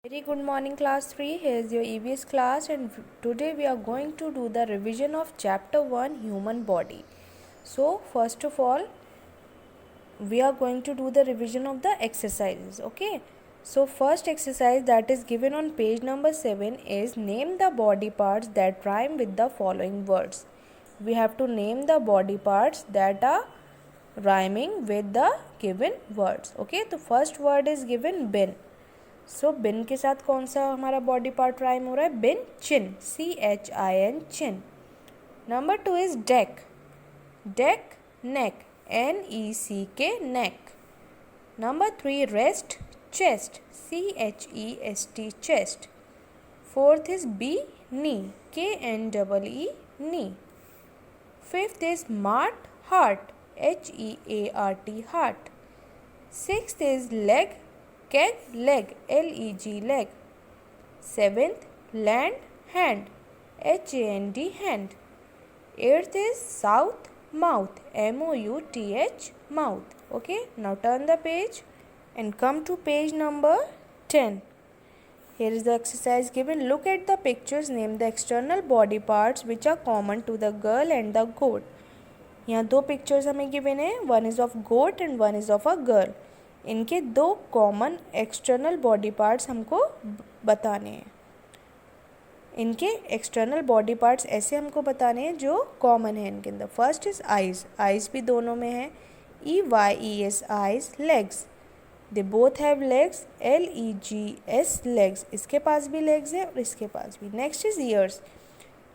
Very good morning class 3. Here is your EVS class and today we are going to do the revision of chapter 1 human body. So first of all we are going to do the revision of the exercises. Okay. So first exercise that is given on page number 7 is name the body parts that rhyme with the following words. We have to name the body parts that are rhyming with the given words. Okay. तो first word is given bin. सो बिन के साथ कौन सा हमारा body part rhyme हो रहा है? Bin chin, CHIN chin. Number 2 is deck. Deck neck, NECK neck. Number 3 rest chest, CHEST chest. Fourth is bee knee, KNEE knee. Fifth is mart heart, HEART heart. Sixth is leg keg leg, LEG leg. Seventh land hand, HAND hand. Eighth is south mouth, MOUTH mouth. Okay, now turn the page and come to page number 10. Here is the exercise given. Look at the pictures, name the external body parts which are common to the girl and the goat. यहाँ दो pictures हमें given है, one is of goat and one is of a girl. इनके दो common external body parts हमको बताने हैं. इनके एक्सटर्नल बॉडी पार्ट्स ऐसे हमको बताने हैं जो कॉमन है इनके अंदर. First is eyes. आइज़ भी दोनों में है, EYES eyes. Legs, they both have legs, LEGS legs. इसके पास भी लेग्स है और इसके पास भी. Next is ears.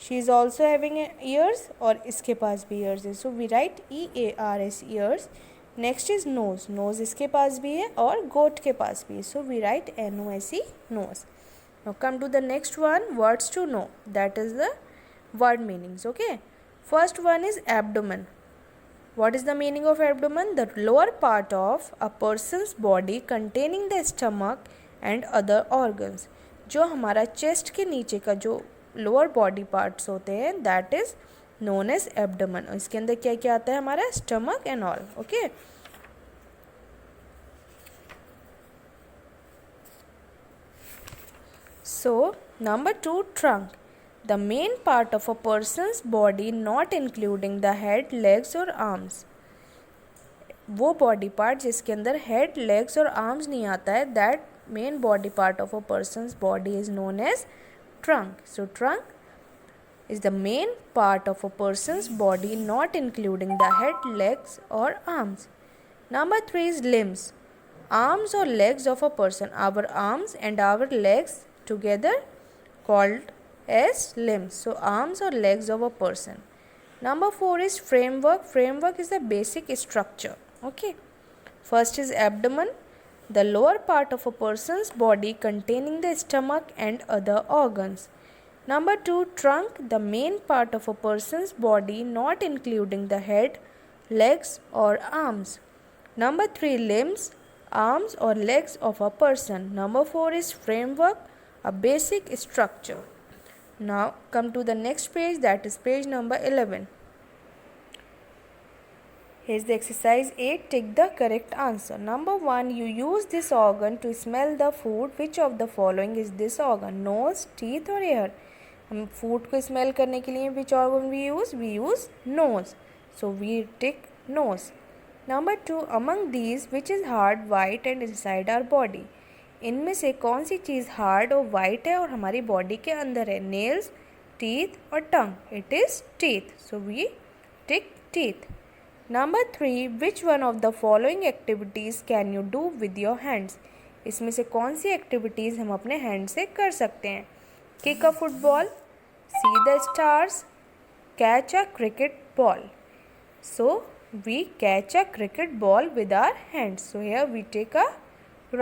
She is also having ears और इसके पास भी ईयर्स है. So we write EARS ears. Next is nose. Nose इसके पास भी है और गोट के पास भी है. So we write NOSE nose. Now come to the next one, words to know. That is the word meanings. Okay, first one is abdomen. What is the meaning of abdomen? The lower part of a person's body containing the stomach and other organs. जो हमारा chest के नीचे का जो lower body parts होते हैं that is known as abdomen. और इसके अंदर क्या क्या आता है? हमारा stomach and all. Okay, so number 2 trunk. The main part of a person's body not including the head, legs और arms. वो बॉडी पार्ट जिसके अंदर हेड, लेग्स और आर्म्स नहीं आता है, that main body part of a person's body is known as trunk. So trunk is the main part of a person's body not including the head, legs or arms. Number 3 is limbs. Arms or legs of a person. Our arms and our legs together called as limbs. So arms or legs of a person. Number 4 is framework. Framework is the basic structure. Okay. First is abdomen, the lower part of a person's body containing the stomach and other organs. Number 2 trunk, the main part of a person's body not including the head, legs or arms. Number 3 limbs, arms or legs of a person. Number 4 is framework, a basic structure. Now come to the next page, that is page number 11. Here is the exercise 8. Take the correct answer. Number 1, you use this organ to smell the food. Which of the following is this organ? Nose, teeth or ear? हम food को smell करने के लिए which organ we use nose. So we tick nose. Number 2, among these which is hard, white and inside our body. इनमें से कौन सी चीज़ hard और white है और हमारी बॉडी के अंदर है? नेल्स, टीथ और tongue. It is teeth. So we tick teeth. Number 3, which one of the following activities can you do with your hands. इसमें से कौन सी एक्टिविटीज़ हम अपने हैंड से कर सकते हैं? Kick a football, see the stars, catch a cricket ball. So we catch a cricket ball with our hands. So here we take a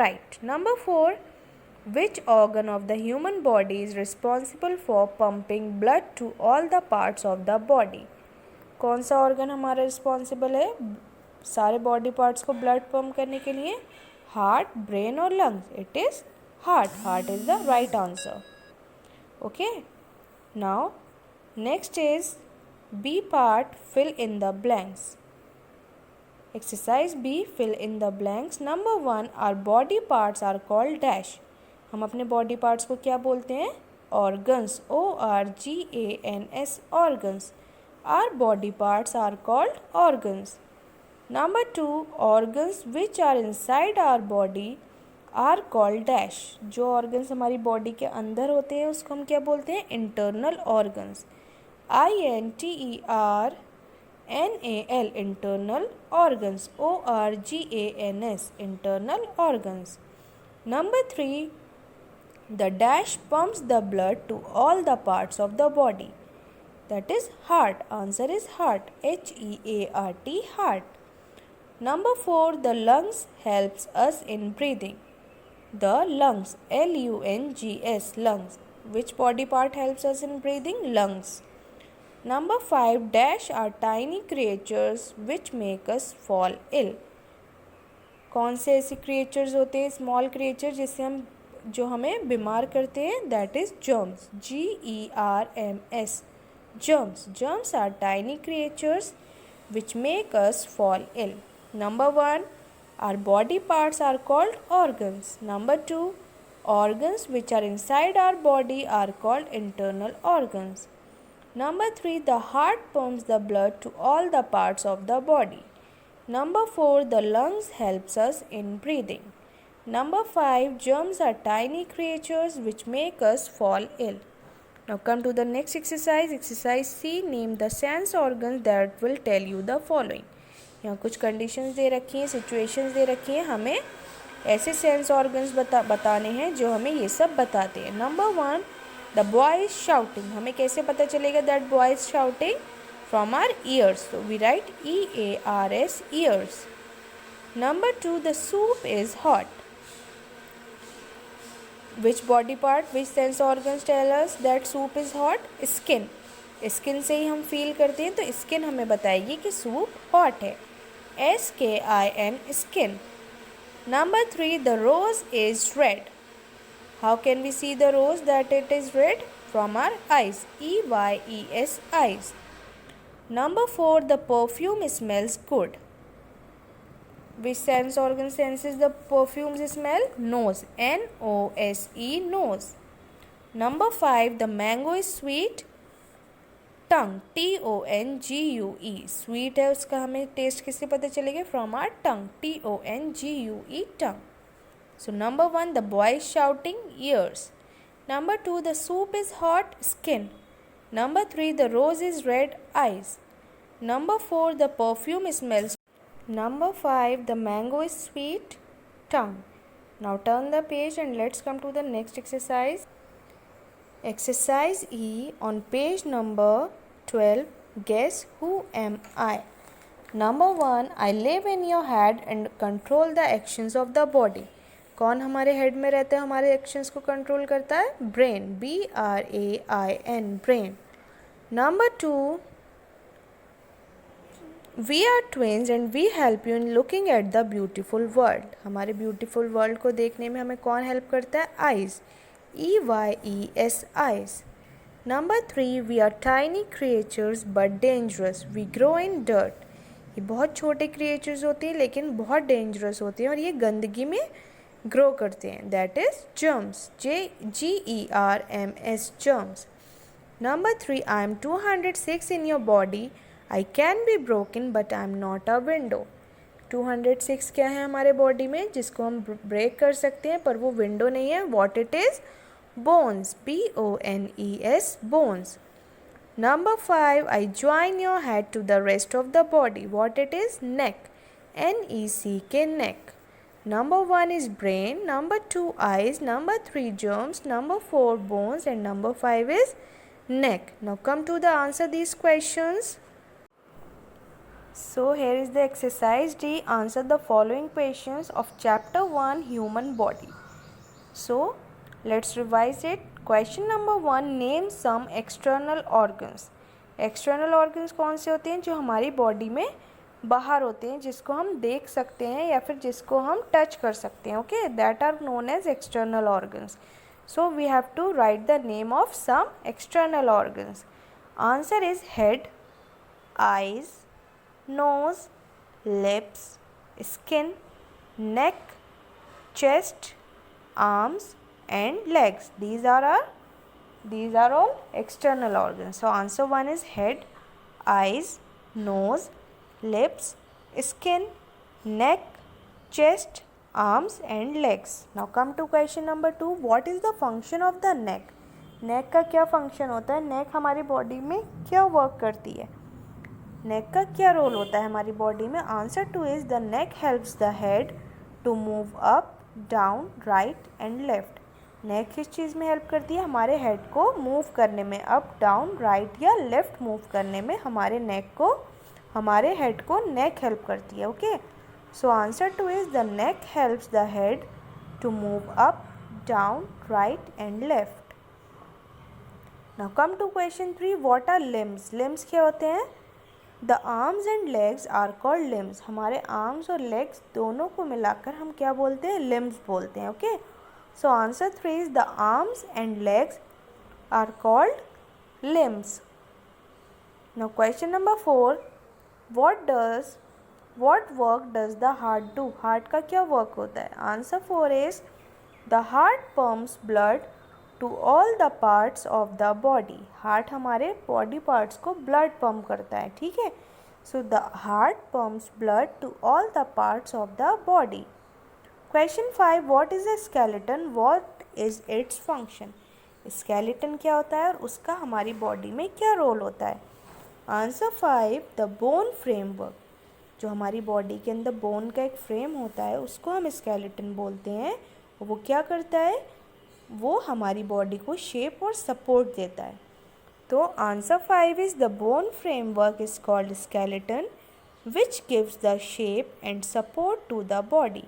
right. Number 4, which organ of the human body is responsible for pumping blood to all the parts of the body? कौन सा organ हमारा responsible है सारे body parts को blood pump करने के लिए? Heart, brain और lungs. It is heart. Heart is the right answer. Okay, now next is B part, fill in the blanks. Exercise B, fill in the blanks. Number 1, our body parts are called dash. हम अपने body parts को क्या बोलते हैं? Organs, ORGANS, organs. Our body parts are called organs. Number 2, organs which are inside our body are called dash. जो organs हमारी body के अंदर होते हैं उसको हम क्या बोलते हैं? Internal organs. INTERNAL, internal organs. ORGANS, internal organs. Number 3, the dash pumps the blood to all the parts of the body. That is heart. Answer is heart. HEART, heart. Number 4, the lungs helps us in breathing. The lungs, LUNGS, lungs. Which body part helps us in breathing? Lungs. Number 5, dash are tiny creatures which make us fall ill. कौन से ऐसे creatures होते हैं, small creatures, जिससे हम जो हमें बीमार करते हैं? That is germs. GERMS, germs. Germs are tiny creatures which make us fall ill. Number 1, our body parts are called organs. Number 2, organs which are inside our body are called internal organs. Number 3, the heart pumps the blood to all the parts of the body. Number 4, the lungs helps us in breathing. Number 5, germs are tiny creatures which make us fall ill. Now come to the next exercise. Exercise C, name the sense organs that will tell you the following. यहाँ कुछ conditions दे रखी हैं, situations दे रखी हैं, हमें ऐसे sense organs बताने हैं जो हमें ये सब बताते हैं. Number 1, the boy is shouting. हमें कैसे पता चलेगा that boy is shouting? From our ears. तो we write EARS, ears. Number 2, the soup is hot. Which body part, which sense organs tell us that soup is hot? Skin. Skin से ही हम feel करते हैं, तो skin हमें बताएगी कि सूप हॉट है. SKIN, skin. Number 3, the rose is red. How can we see the rose that it is red? From our eyes. EYES, eyes. Number 4, the perfume smells good. Which sense organ senses the perfume's smell? Nose. NOSE, nose. Number 5, the mango is sweet. Tongue, TONGUE, sweet है, उसका हमें taste किससे पता चलेगा? From our tongue, TONGUE, tongue. So number 1, the boy is shouting, ears. Number 2, the soup is hot, skin. Number 3, the rose is red, eyes. Number 4, the perfume smells. Number 5, the mango is sweet, tongue. Now turn the page and let's come to the next exercise. Exercise E, on page number 12, guess who am I? Number 1, I live in your head and control the actions of the body. कौन हमारे head में रहता है, हमारे actions को control करता है? Brain, BRAIN, brain. Number 2, we are twins and we help you in looking at the beautiful world. हमारे ब्यूटीफुल वर्ल्ड को देखने में हमें कौन हेल्प करता है? Eyes, EYES, eyes. Number 3, we are tiny creatures but dangerous. We grow in dirt. ये बहुत छोटे creatures होते हैं लेकिन बहुत dangerous होते हैं और ये गंदगी में grow करते हैं. That is germs, GERMS, germs. Number 3, I am 206 in your body. I can be broken but I am not a window. 206 क्या है हमारे बॉडी में जिसको हम ब्रेक कर सकते हैं पर वो विंडो नहीं है. What it is? Bones, BONES, bones. Number 5, I join your head to the rest of the body. What it is? Neck, NECK, neck. Number 1 is brain, number 2 eyes, number 3 germs, number 4 bones and number 5 is neck. Now come to the answer these questions. So here is the exercise D. Answer the following questions of chapter 1, human body. So let's revise it. Question number 1, name some external organs. External organs कौन से होते हैं? जो हमारी body में बाहर होते हैं, जिसको हम देख सकते हैं या फिर जिसको हम टच कर सकते हैं. Okay, that are known as external organs. So we have to write the name of some external organs. Answer is head, eyes, nose, lips, skin, neck, chest, arms and legs. These are all external organs. So answer 1 is head, eyes, nose, lips, skin, neck, chest, arms and legs. Now come to question number 2. What is the function of the neck? नेक का क्या function होता है? नेक हमारी body में क्या work करती है? नेक का क्या रोल होता है हमारी बॉडी में? Answer 2 is the neck helps the head to move up, down, right and left. Neck किस चीज़ में हेल्प करती है? हमारे हेड को मूव करने में, अप, डाउन, राइट या लेफ्ट मूव करने में हमारे हेड को नेक हेल्प करती है. Okay, so answer 2 is the neck helps the head to move up, down, right and left. Now come to question 3. What are limbs? Limbs क्या होते हैं? The arms and legs are called limbs. हमारे arms और legs दोनों को मिलाकर हम क्या बोलते हैं? Limbs बोलते हैं. Okay. So answer 3 is the arms and legs are called limbs. Now question number 4. What work does the heart do? Heart का क्या work होता है? Answer 4 is the heart pumps blood to all the parts of the body. Heart हमारे body parts को blood pump करता है. ठीक है, so the heart pumps blood to all the parts of the body. Question 5. What is a skeleton? What is its function? Skeleton क्या होता है और उसका हमारी बॉडी में क्या रोल होता है? Answer 5 the bone framework. जो हमारी बॉडी के अंदर बोन का एक फ्रेम होता है उसको हम स्केलेटन बोलते हैं. वो क्या करता है? वो हमारी बॉडी को शेप और सपोर्ट देता है. तो answer 5 is the bone framework is called skeleton which gives the shape and support to the body.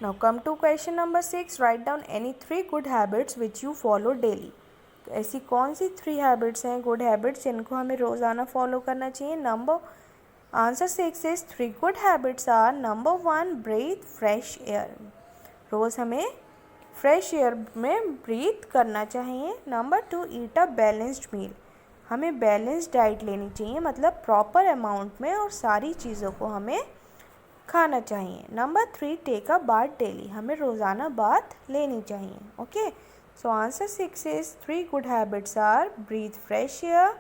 Now come to question number 6. Write down any 3 good habits which you follow daily. तो ऐसी कौन सी 3 habits हैं, good habits, जिनको हमें रोज़ाना follow करना चाहिए? Answer 6 is 3 good habits are. Number 1 breathe fresh air. रोज़ हमें फ्रेश एयर में ब्रीथ करना चाहिए. नंबर 2 ईट अ बैलेंस्ड मील. हमें बैलेंस्ड डाइट लेनी चाहिए, मतलब प्रॉपर अमाउंट में और सारी चीज़ों को हमें खाना चाहिए. Number 3 take a bath daily. हमें रोज़ाना बाथ लेनी चाहिए. Okay, so answer 6 is 3 good habits are breathe fresh air,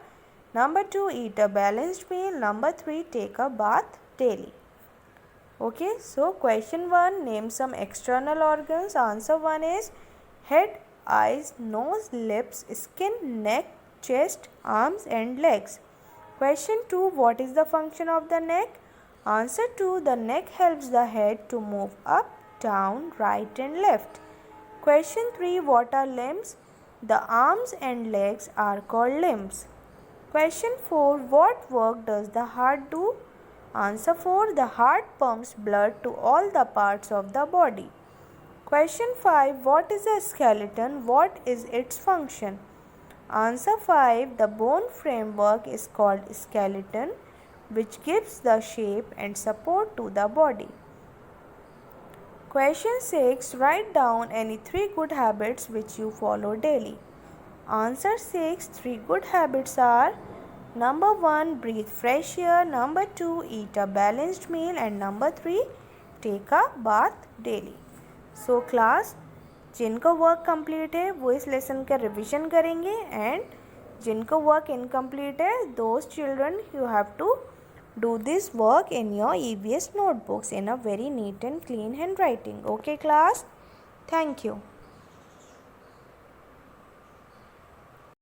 number 2 eat a balanced meal, number 3 take a bath daily. Okay, so question 1, name some external organs. Answer 1 is head, eyes, nose, lips, skin, neck, chest, arms and legs. Question 2, what is the function of the neck? Answer 2, the neck helps the head to move up, down, right and left. Question 3, what are limbs? The arms and legs are called limbs. Question 4, what work does the heart do? Answer 4, the heart pumps blood to all the parts of the body. Question 5, what is a skeleton? What is its function? Answer 5, the bone framework is called skeleton which gives the shape and support to the body. Question 6, write down any 3 good habits which you follow daily. Answer 6, 3 good habits are number 1 breathe fresh air, number 2 eat a balanced meal and number 3 take a bath daily. So class, जिनको work complete है वो इस lesson का revision करेंगे and जिनको work incomplete है those children you have to do this work in your EVS notebooks in a very neat and clean handwriting. Okay class, thank you.